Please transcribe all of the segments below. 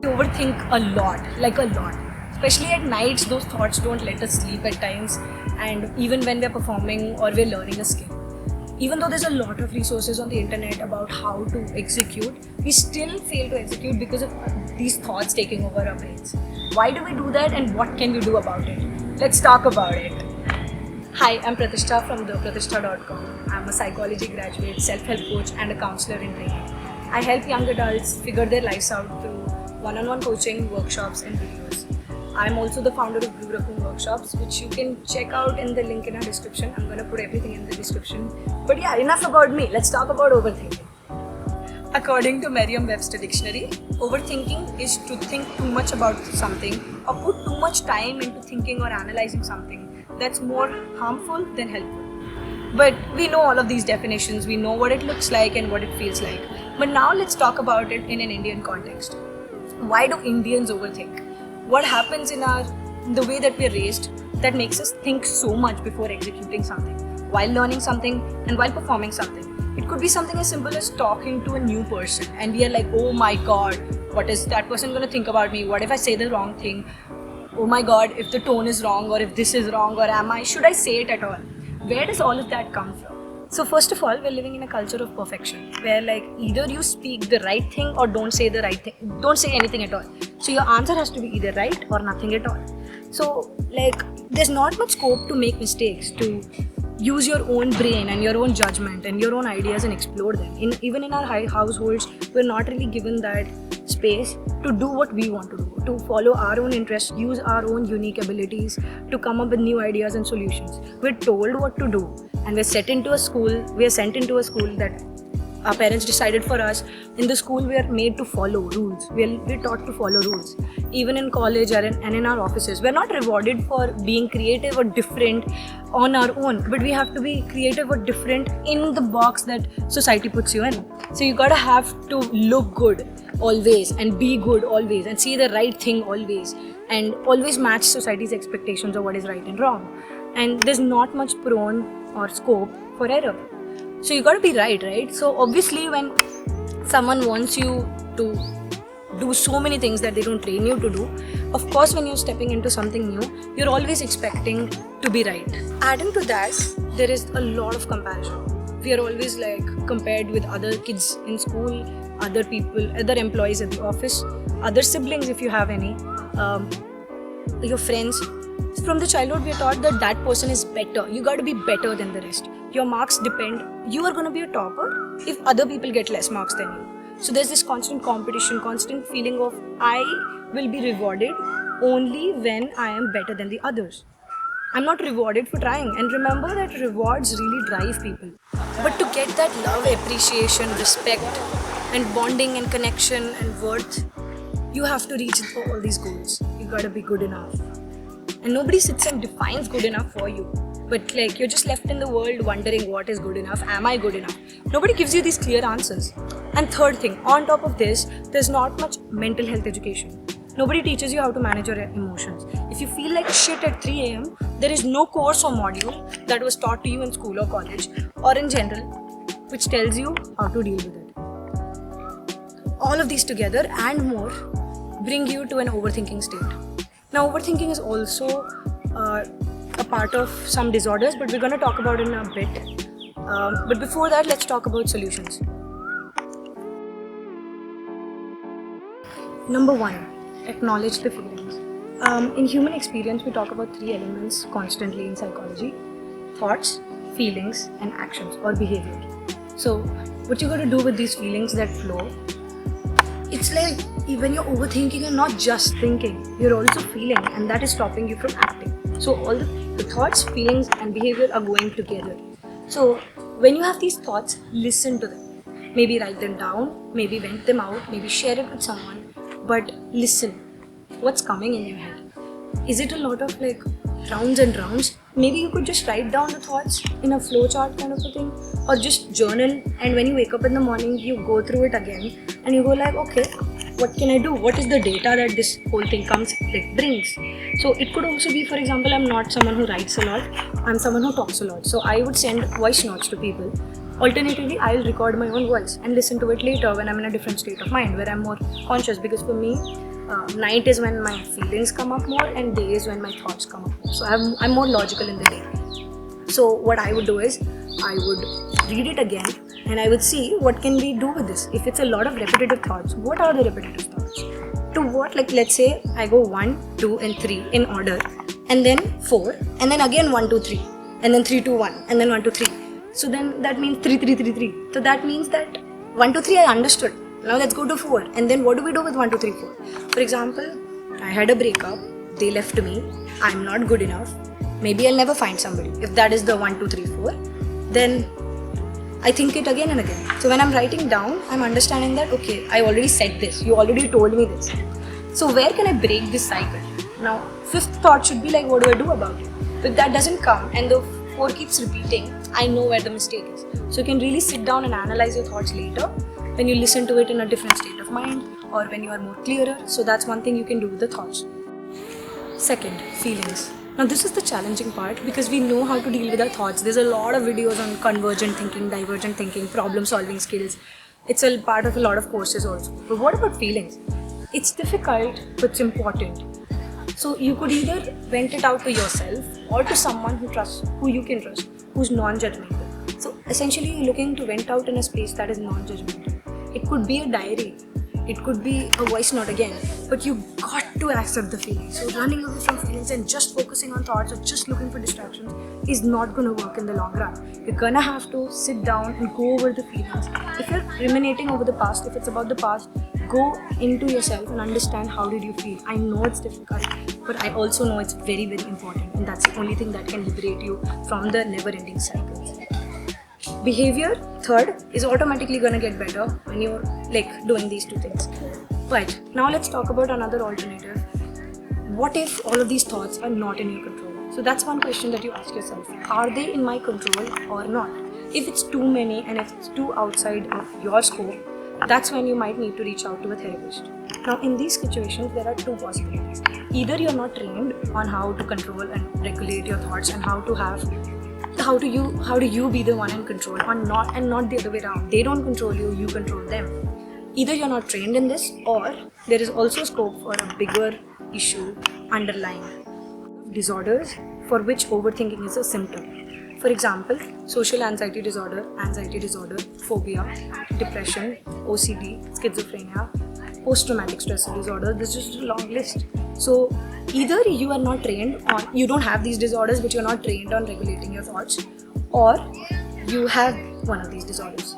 Overthink a lot. Especially at nights, those thoughts don't let us sleep at times, and even when we're performing or we're learning a skill. Even though there's a lot of resources on the internet about how to execute, we still fail to execute because of these thoughts taking over our brains. Why do we do that, and what can we do about it? Let's talk about it. Hi, I'm Pratishtha from thepratishtha.com. I'm a psychology graduate, self-help coach, and a counselor in training. I help young adults figure their lives out through one-on-one coaching, workshops, and videos. I'm also the founder of Blue Raccoon Workshops, which you can check out in the link in our description. I'm going to put everything in the description. But yeah, enough about me. Let's talk about overthinking. According to Merriam-Webster Dictionary, overthinking is to think too much about something or put too much time into thinking or analyzing something that's more harmful than helpful. But we know all of these definitions, we know what it looks like and what it feels like. But now let's talk about it in an Indian context. Why do Indians overthink? What happens in the way that we're raised that makes us think so much before executing something, while learning something and while performing something? It could be something as simple as talking to a new person and we are like, oh my god, what is that person going to think about me? What if I say the wrong thing? Oh my god, if the tone is wrong, or if this is wrong, or should I say it at all? Where does all of that come from? So first of all, we're living in a culture of perfection where like either you speak the right thing or don't say the right thing, don't say anything at all. So your answer has to be either right or nothing at all. So like there's not much scope to make mistakes, to use your own brain and your own judgment and your own ideas and explore them. Even in our high households, we're not really given that space to do what we want to do, to follow our own interests, use our own unique abilities to come up with new ideas and solutions. We're told what to do and we're sent into a school that our parents decided for us. In the school, we are made to follow rules. We're taught to follow rules. Even in college and in our offices, we're not rewarded for being creative or different on our own, but we have to be creative or different in the box that society puts you in. So you gotta have to look good always and be good always and see the right thing always and always match society's expectations of what is right and wrong. And there's not much prone or scope for error. So you gotta be right? So obviously when someone wants you to do so many things that they don't train you to do, of course when you're stepping into something new, you're always expecting to be right. Adding to that, there is a lot of comparison. We are always like compared with other kids in school, other people, other employees at the office, other siblings if you have any, your friends. From the childhood we are taught that that person is better. You got to be better than the rest. Your marks depend. You are going to be a topper if other people get less marks than you. So there's this constant competition, constant feeling of I will be rewarded only when I am better than the others. I'm not rewarded for trying. And remember that rewards really drive people. But to get that love, appreciation, respect and bonding and connection and worth, you have to reach all these goals. You got to be good enough. And nobody sits and defines good enough for you. But like you're just left in the world wondering what is good enough, am I good enough? Nobody gives you these clear answers. And third thing, on top of this, there's not much mental health education. Nobody teaches you how to manage your emotions. If you feel like shit at 3 a.m., there is no course or module that was taught to you in school or college or in general which tells you how to deal with it. All of these together and more bring you to an overthinking state. Now, overthinking is also a part of some disorders, but we're going to talk about it in a bit. But before that, let's talk about solutions. Number 1, acknowledge the feelings. In human experience, we talk about 3 elements constantly in psychology: thoughts, feelings, and actions or behavior. So, what you're going to do with these feelings that flow, it's like when you're overthinking, you're not just thinking, you're also feeling, and that is stopping you from acting. So all the thoughts, feelings and behavior are going together. So when you have these thoughts, listen to them. Maybe write them down, maybe vent them out, maybe share it with someone, but listen. What's coming in your head? Is it a lot of like rounds and rounds? Maybe you could just write down the thoughts in a flowchart kind of a thing, or just journal, and when you wake up in the morning, you go through it again and you go like, okay, what can I do? What is the data that this whole thing brings? So it could also be, for example, I'm not someone who writes a lot, I'm someone who talks a lot. So I would send voice notes to people. Alternatively, I'll record my own voice and listen to it later when I'm in a different state of mind, where I'm more conscious, because for me, Night is when my feelings come up more, and day is when my thoughts come up more. So I'm more logical in the day. So what I would do is I would read it again and I would see what can we do with this. If it's a lot of repetitive thoughts, what are the repetitive thoughts? To what, like let's say I go 1, 2 and 3 in order, and then 4, and then again 1, 2, 3, and then 3, 2, 1, and then 1, 2, 3. So then that means 3, 3, 3, 3. So that means that 1, 2, 3 I understood. Now let's go to 4. And then what do we do with 1, 2, 3, 4? For example, I had a breakup, they left me, I'm not good enough, maybe I'll never find somebody. If that is the 1, 2, 3, 4, then I think it again and again. So when I'm writing down, I'm understanding that, okay, I already said this, you already told me this. So where can I break this cycle? Now, fifth thought should be like, what do I do about it? If that doesn't come and the 4 keeps repeating, I know where the mistake is. So you can really sit down and analyze your thoughts later when you listen to it in a different state of mind or when you are more clearer. So that's one thing you can do with the thoughts. Second, feelings. Now this is the challenging part because we know how to deal with our thoughts. There's a lot of videos on convergent thinking, divergent thinking, problem solving skills. It's a part of a lot of courses also. But what about feelings? It's difficult, but it's important. So you could either vent it out to yourself or to someone who you can trust, who's non-judgmental. So essentially you're looking to vent out in a space that is non-judgmental. It could be a diary. It could be a voice note again, but you got to accept the feelings. So running away from feelings and just focusing on thoughts or just looking for distractions is not going to work in the long run. You're going to have to sit down and go over the feelings. If you're ruminating over the past, if it's about the past, go into yourself and understand how did you feel. I know it's difficult, but I also know it's very, very important, and that's the only thing that can liberate you from the never-ending cycles. Behavior, third, is automatically going to get better when you're doing these two things. But now let's talk about another alternative. What if all of these thoughts are not in your control? So that's one question that you ask yourself. Are they in my control or not? If it's too many and if it's too outside of your scope, that's when you might need to reach out to a therapist. Now in these situations, there are two possibilities. Either you're not trained on how to control and regulate your thoughts and how do you be the one in control and not the other way around. They don't control you, you control them. Either you're not trained in this, or there is also scope for a bigger issue underlying disorders for which overthinking is a symptom. For example, social anxiety disorder, phobia, depression, OCD, schizophrenia, post-traumatic stress disorder. This is just a long list. So either you are not trained on, you don't have these disorders but you're not trained on regulating your thoughts, or you have one of these disorders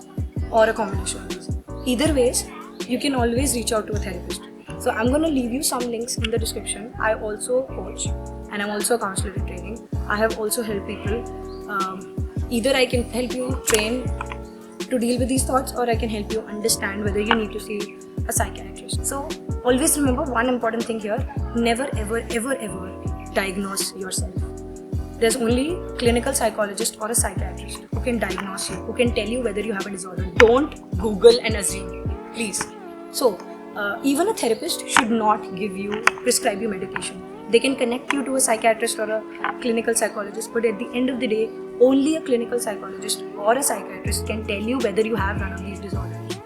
or a combination of these. Either ways, you can always reach out to a therapist. So I'm going to leave you some links in the description. I also coach and I'm also a counselor in training. I have also helped people. Either I can help you train to deal with these thoughts, or I can help you understand whether you need to see a psychiatrist. So always remember one important thing here: never ever ever ever diagnose yourself. There's only clinical psychologist or a psychiatrist who can diagnose you, who can tell you whether you have a disorder. Don't Google and assume, please. So even a therapist should not prescribe you medication. They can connect you to a psychiatrist or a clinical psychologist, but at the end of the day, only a clinical psychologist or a psychiatrist can tell you whether you have one of these disorders.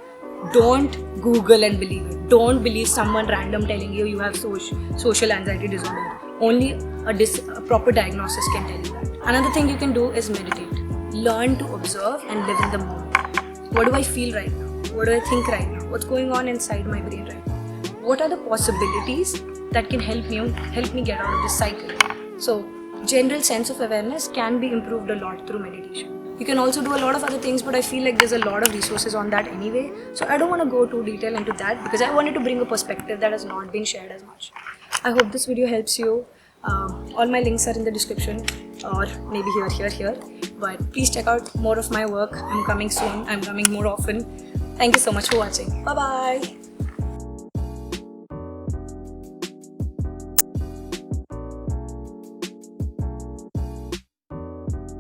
Don't Google and believe it. Don't believe someone random telling you have social anxiety disorder. Only a proper diagnosis can tell you that. Another thing you can do is meditate. Learn to observe and live in the moment. What do I feel right now? What do I think right now? What's going on inside my brain right now? What are the possibilities that can help me get out of this cycle? So general sense of awareness can be improved a lot through meditation. You can also do a lot of other things, but I feel like there's a lot of resources on that anyway. So I don't want to go too detail into that because I wanted to bring a perspective that has not been shared as much. I hope this video helps you. All my links are in the description, or maybe here. But please check out more of my work. I'm coming soon. I'm coming more often. Thank you so much for watching. Bye-bye.